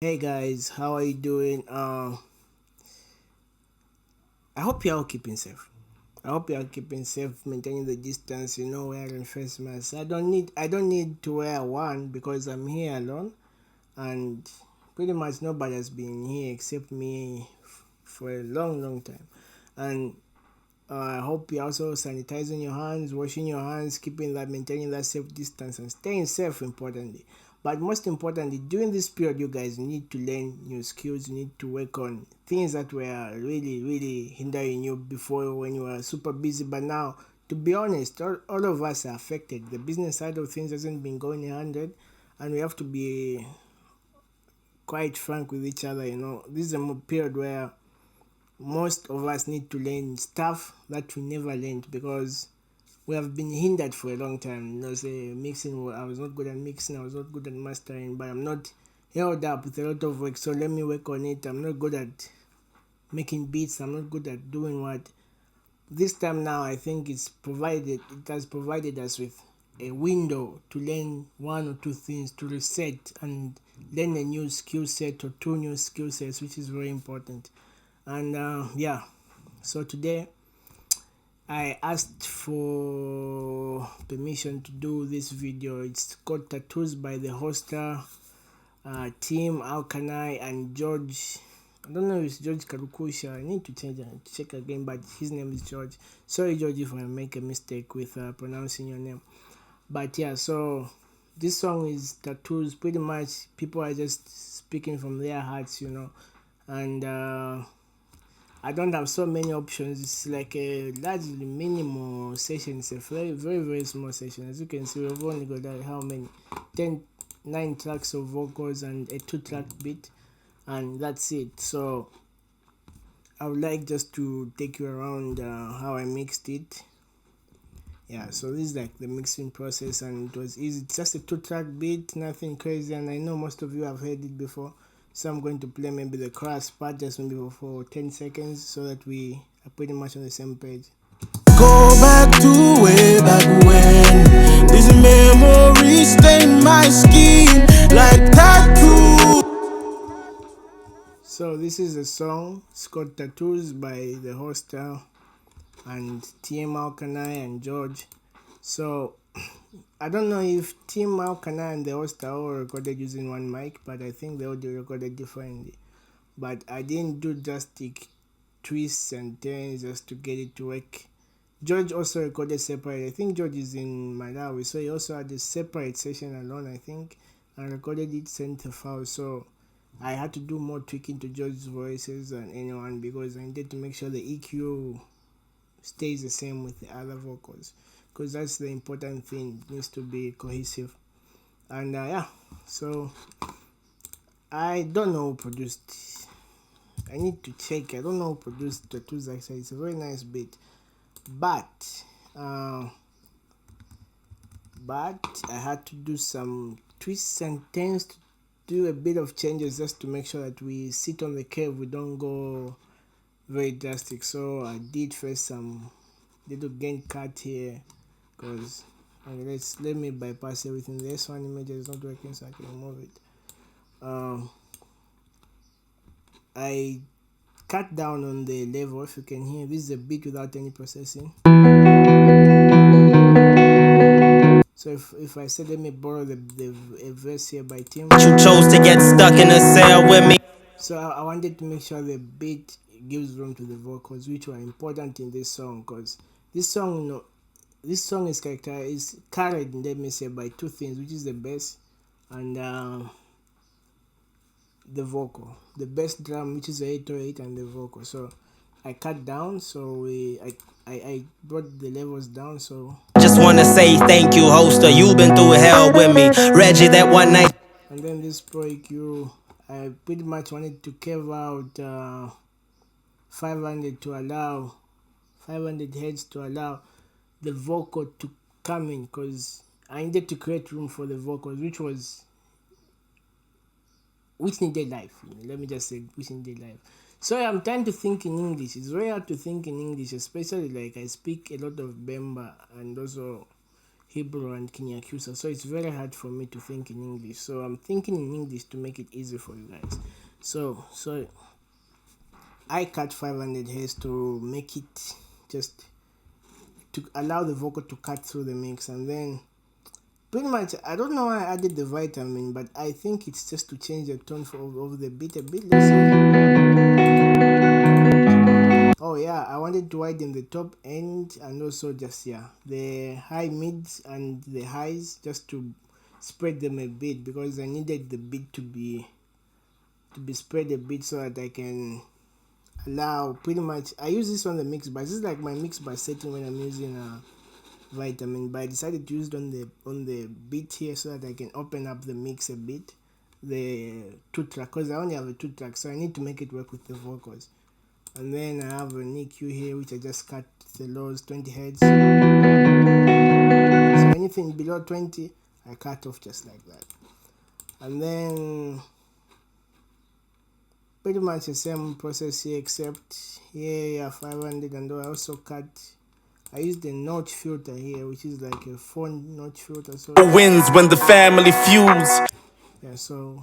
Hey guys, how are you doing? I hope you're all keeping safe. I hope you're keeping safe, maintaining the distance, wearing face masks. I don't need to wear one because I'm here alone and pretty much nobody has been here except me for a long, long time. And I hope you're also sanitizing your hands, washing your hands, keeping that, maintaining that safe distance, and staying safe. Importantly, but most importantly, during this period, you guys need to learn new skills. You need to work on things that were really, really hindering you before when you were super busy. But now, to be honest, all of us are affected. The business side of things hasn't been going 100, and we have to be quite frank with each other. This is a period where most of us need to learn stuff that we never learned because we have been hindered for a long time. Say mixing, I was not good at mixing, I was not good at mastering, but I'm not held up with a lot of work, so let me work on it. I'm not good at making beats, I'm not good at doing what. This time now, I think it has provided us with a window to learn one or two things, to reset and learn a new skill set or two new skill sets, which is very important. And yeah, so today I asked for permission to do this video. It's called Tattoos by the Holstar team, Alkanai and George. I don't know if it's George Kalukusha. I need to change and check again, but his name is George. Sorry, George, if I make a mistake with pronouncing your name. But yeah, so this song is Tattoos. Pretty much, people are just speaking from their hearts, and I don't have so many options. It's like a largely minimal session. It's a very, very, very small session. As you can see, we've only got how many? 10, 9 tracks of vocals and a 2-track beat, and that's it. So I would like just to take you around how I mixed it. Yeah, so this is like the mixing process, and it was easy. It's just a 2-track beat, nothing crazy, and I know most of you have heard it before. So I'm going to play maybe the chorus part just maybe for 10 seconds so that we are pretty much on the same page. Go back to way back when. These memories stain my skin like tattoo. So this is a song. It's called Tattoos by the Hostel and TM Alkanai and George. So I don't know if Team Alkanai and the Hostel all recorded using one mic, but I think they all recorded differently. But I didn't do drastic twists and turns just to get it to work. George also recorded separate. I think George is in Malawi, so he also had a separate session alone, I think, and recorded it, sent a file. So I had to do more tweaking to George's voices than anyone because I needed to make sure the EQ stays the same with the other vocals because that's the important thing. It needs to be cohesive. And yeah, so I don't know who produced. I need to check. I don't know who produced Tattoos actually. It's a very nice beat, but uh, but I had to do some twists and turns to do a bit of changes just to make sure that we sit on the curve. We don't go very drastic. So I did first some little gain cut here because let me bypass everything. The S1 image is not working, so I can remove it. I cut down on the level. If you can hear, this is a beat without any processing. So if I say let me borrow the a verse here by Tim. You chose to get stuck in a cell with me. So I wanted to make sure the beat gives room to the vocals, which were important in this song, because this song, this song is carried, let me say, by two things, which is the bass and the vocal, the bass drum, which is the 808, and the vocal. So I cut down, so I brought the levels down. So Just wanna say thank you, Holstar. You've been through hell with me. Reggie, that one night. and then this Pro EQ, I pretty much wanted to carve out 500 to allow 500 heads to allow the vocal to come in because I needed to create room for the vocals, which needed life. Let me just say, which needed life. So I'm trying to think in English. It's very hard to think in English, especially like I speak a lot of Bemba and also Hebrew and Kinyakyusa, so it's very hard for me to think in English. So I'm thinking in English to make it easy for you guys. So I cut 500 Hz to make it just to allow the vocal to cut through the mix, and then pretty much I don't know why I added the vitamin, but I think it's just to change the tone of the beat a bit. Let's see. Oh yeah, I wanted to widen the top end and also just the high mids and the highs just to spread them a bit, because I needed the beat to be spread a bit so that I can allow pretty much. I use this on the mix bar. This is like my mix bar setting when I'm using vitamin, but I decided to use it on the beat here so that I can open up the mix a bit, the 2-track, because I only have a 2-track, so I need to make it work with the vocals. And then I have an EQ here which I just cut the lows 20 Hz, so anything below 20 I cut off just like that. And then pretty much the same process here, except here 500, and I also cut. I used the notch filter here, which is like a phone notch filter. So Wins when the family feuds. yeah, so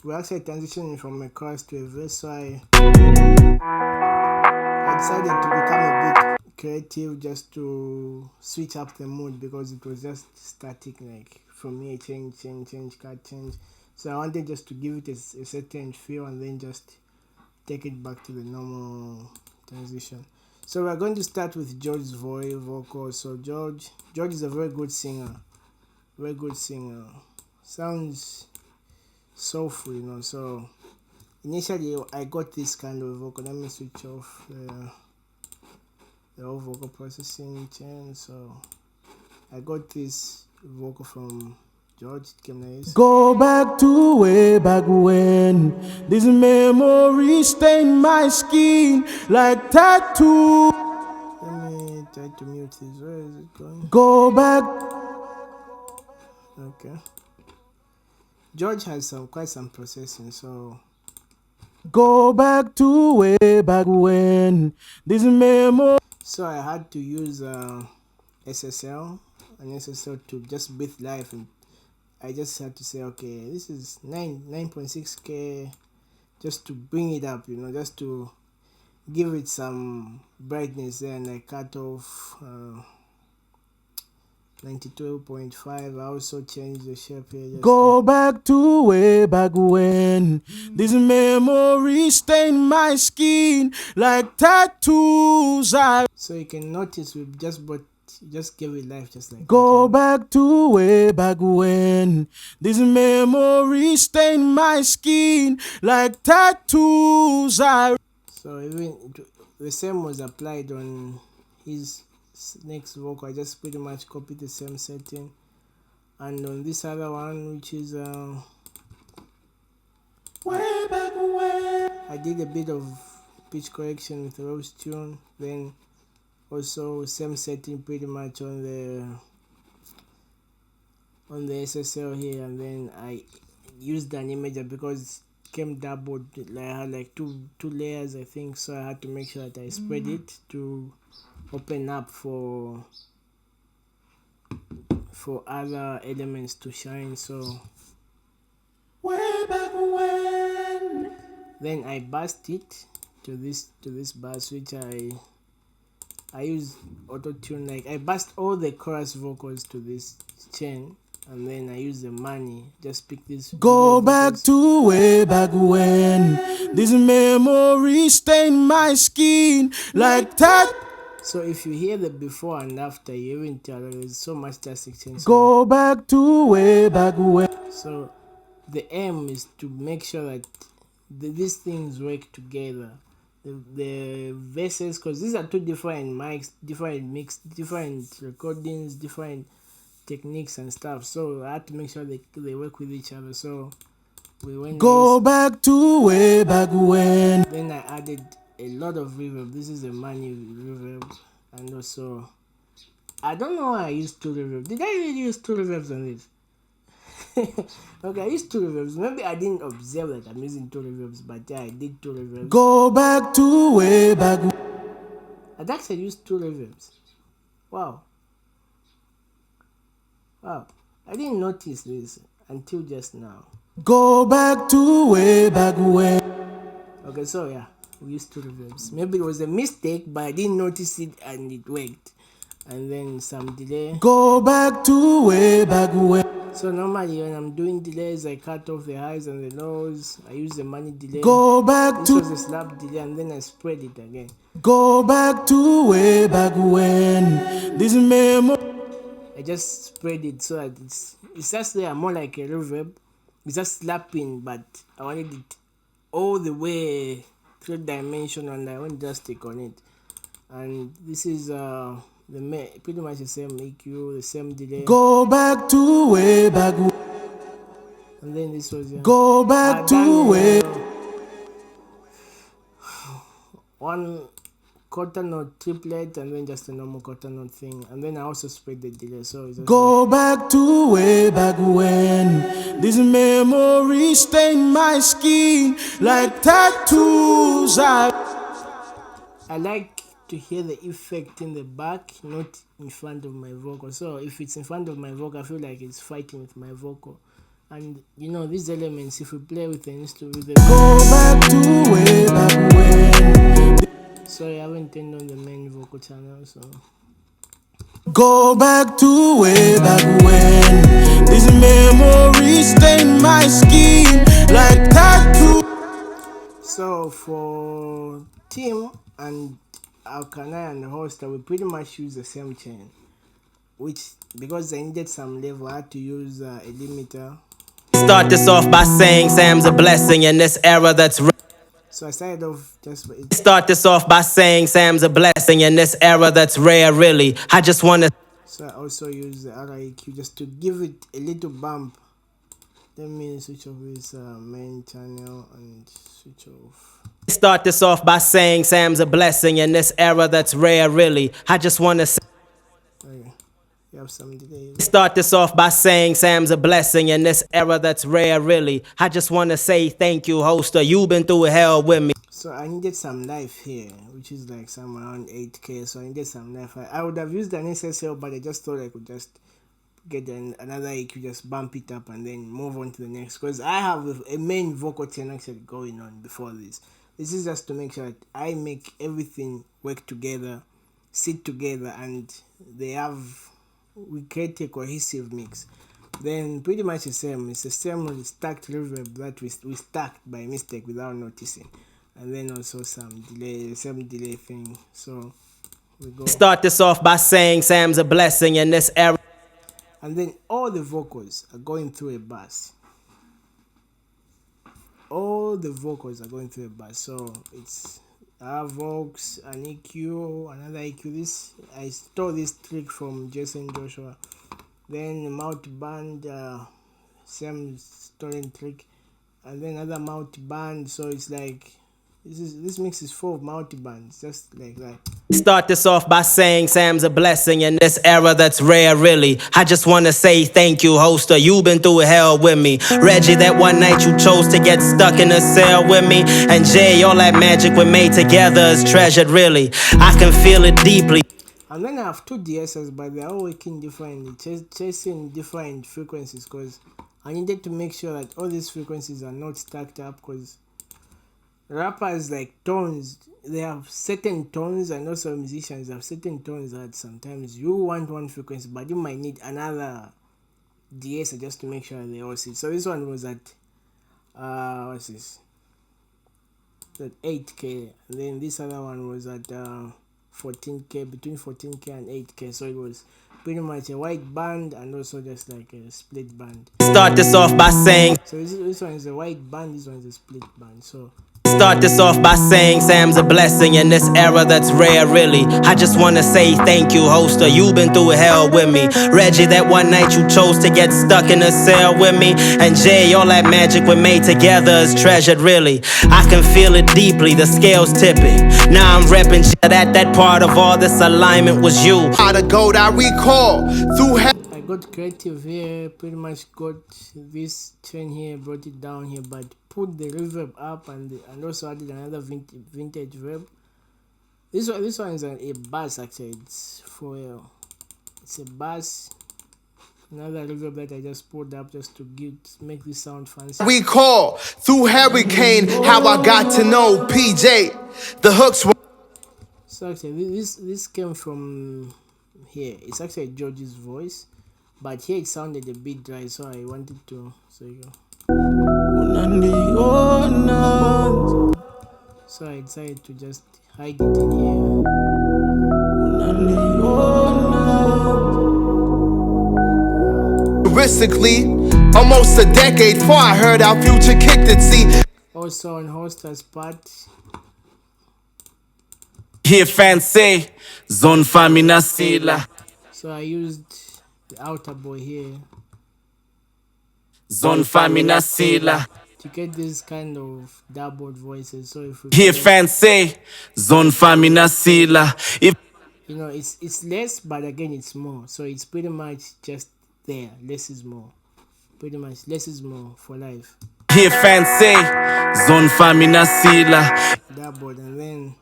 we're actually transitioning from a chorus to a verse. So I decided to become a bit creative just to switch up the mood, because it was just static, like from here change, cut, change. So I wanted just to give it a certain feel and then just take it back to the normal transition. So we're going to start with George's vocal. So George is a very good singer, sounds soulful, So initially I got this kind of vocal. Let me switch off the whole vocal processing chain. So I got this vocal from George. It came nice. Go back to way back when. This memory stain my skin like tattoo. Let me try to mute this. Where is it going? Go back. Okay. George has quite some processing, so go back to way back when. This memory. So I had to use SSL to just breathe life, and I just had to say, okay, this is 9.6K, just to bring it up, just to give it some brightness there, and I cut off 92.5. I also changed the shape here. Go back to way back when. This memory stain my skin like tattoos. So you can notice we just gave it life just like go that. Back to way back when. This memory stain my skin like tattoos. So even the same was applied on his next vocal. I just pretty much copied the same setting, and on this other one, which is way back when, I did a bit of pitch correction with Rose Tune, then also same setting pretty much on the SSL here, and then I used an imager because it came doubled. I had like two layers, I think, so I had to make sure that I spread it to open up for other elements to shine. So way back when, then I burst it to this bass, which I use auto tune. Like I burst all the chorus vocals to this chain, and then I use the money. Just pick this. Go back to way back when. This memory stain my skin like that. So if you hear the before and after, you even tell there's so much drastic change. Go back to way back when. So the aim is to make sure that these things work together. The verses, because these are two different mics, different mix, different recordings, different techniques and stuff. So I had to make sure they work with each other. So we went go back to way back when. Then I added a lot of reverb. This is a manual reverb, and also I don't know why I used two reverbs. Did I really use two reverbs on this? Okay, I used two reverbs. Maybe I didn't observe that I'm using two reverbs, but yeah, I did two reverbs. Go back to way back. I actually used two reverbs. Wow. Wow, I didn't notice this until just now. Go back to way back when. Okay, so yeah, we used two reverbs. Maybe it was a mistake, but I didn't notice it and it worked. And then some delay. Go back to way back when. So normally when I'm doing delays, I cut off the highs and the lows. I use the money delay. Go back This was to. a slap delay, and then I spread it again. Go back to way back when. This memory. I just spread it so that it's just there more like a reverb. It's just slapping, but I wanted it all the way third dimension, and I won't just stick on it. And this is pretty much the same EQ, the same delay. Go back to way back. And then this was Go back to way. One quarter note triplet and then just a normal quarter note thing, and then I also spread the delay. So it's go back to way back when. This memory stain my skin like tattoos. I like to hear the effect in the back, not in front of my vocal. So if it's in front of my vocal, I feel like it's fighting with my vocal. And you know, these elements, if we play with the instrument, go back to way back when. Sorry, I haven't turned on the main vocal channel, so go back to way back when. This memory stain my skin like tattoo. So for Tim and Alkanai and Holstar, we pretty much use the same chain, which because I needed some level, I had to use a limiter. Start this off by saying Sam's a blessing in this era that's so I started off just start this off by saying Sam's a blessing in this era that's rare, really. I just wanna. So I also use the RIQ just to give it a little bump. Let me switch off this main channel and switch off. Start this off by saying Sam's a blessing in this era that's rare, really. I just wanna say. Okay. You have some delay. Start this off by saying Sam's a blessing in this era that's rare, really. I just wanna say thank you, Holstar. You've been through hell with me. So I needed some life here, which is like some around 8K. So I needed some life. I would have used an SSL, but I just thought I could just get another EQ, just bump it up and then move on to the next. Because I have a main vocal chain actually going on before this. This is just to make sure that I make everything work together, sit together, and we create a cohesive mix. Then pretty much the same. It's the same stacked reverb that we stacked by mistake without noticing. And then also some delay, same delay thing. So we go. Start this off by saying Sam's a blessing in this era. And then all the vocals are going through a bass. All the vocals are going through a bass. So it's Vox, an EQ, another EQ. This I stole this trick from Jason Joshua. Then mount band, same stolen trick, and then another mount band. So it's like this mix is full of multi bands, just like that. Start this off by saying Sam's a blessing in this era that's rare, really. I just wanna say thank you, Holstar. You've been through hell with me. Reggie, that one night you chose to get stuck in a cell with me. And Jay, all that magic we made together is treasured, really. I can feel it deeply. And then I have two DSs, but they're all working differently, chasing different frequencies, because I needed to make sure that all these frequencies are not stacked up, because rappers like tones, they have certain tones, and also musicians have certain tones that sometimes you want one frequency, but you might need another DS just to make sure they all sit. So this one was at what's this? At 8K, and then this other one was at 14K, between 14K and 8K. So it was pretty much a white band and also just like a split band. Start this off by saying, so this one is a white band, this one is a split band. So start this off by saying Sam's a blessing in this era that's rare, really. I just wanna say thank you, Holstar. You've been through hell with me. Reggie, that one night you chose to get stuck in a cell with me. And Jay, all that magic we made together is treasured, really. I can feel it deeply, the scales tipping. Now I'm repping shit that part of all this alignment was you. How to go that recall through hell. I got creative here, pretty much got this chain here, brought it down here, but put the reverb up and also added another vintage reverb. This one is a bass actually. It's a bass Another reverb that I just pulled up just to make this sound fancy. We call through Hurricane how I got to know PJ. The hooks were. So actually, this came from here. It's actually George's voice, but here it sounded a bit dry, so I wanted to. So you go. So I decided to just hide it in here. Realistically, almost a decade before I heard our future kicked it. See, Also on Holstar's part, here fans say, Zon Famina Sila, so I used the outer boy here Zon Famina Sila. to get this kind of doubled voices. So if we Here just, fans say, Zon Famina Sila. If you know, it's less, but again it's more. So it's pretty much just there. Less is more. Pretty much less is more for life. here fans say, Zon Famina Sila. Doubled, and then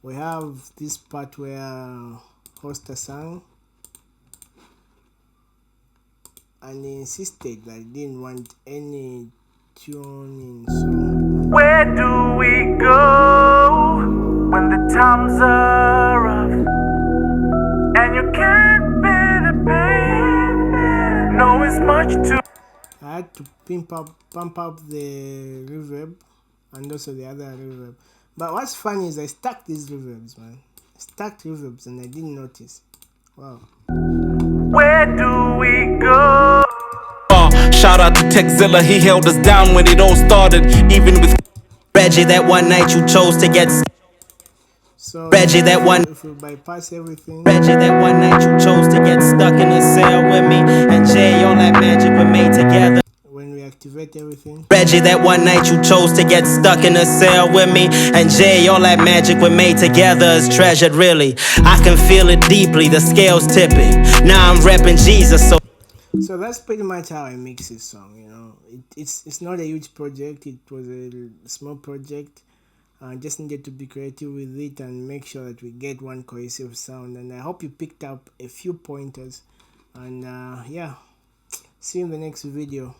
we have this part where Holstar sang, and he insisted that he didn't want any tuning. So where do we go when the times are rough and you can't bear the pain? No, it's much too. I had to pump up the reverb and also the other reverb. But what's funny is I stacked these reverbs, man. Stacked reverbs, and I didn't notice. Wow. Where do we go? Shout out to Techzilla, he held us down when it all started, even with Reggie, that one night you chose to get So Reggie, that one if we bypass everything, Reggie, that one night you chose to get stuck in a cell with me. And Jay, all that magic we made together. when we activate everything, Reggie, that one night you chose to get stuck in a cell with me. And Jay, all that magic we made together is treasured, really. I can feel it deeply, the scales tipping. Now I'm repping Jesus, so that's pretty much how I mix this song. You know, it's not a huge project. It was a small project. I just needed to be creative with it and make sure that we get one cohesive sound. And I hope you picked up a few pointers. And yeah, see you in the next video.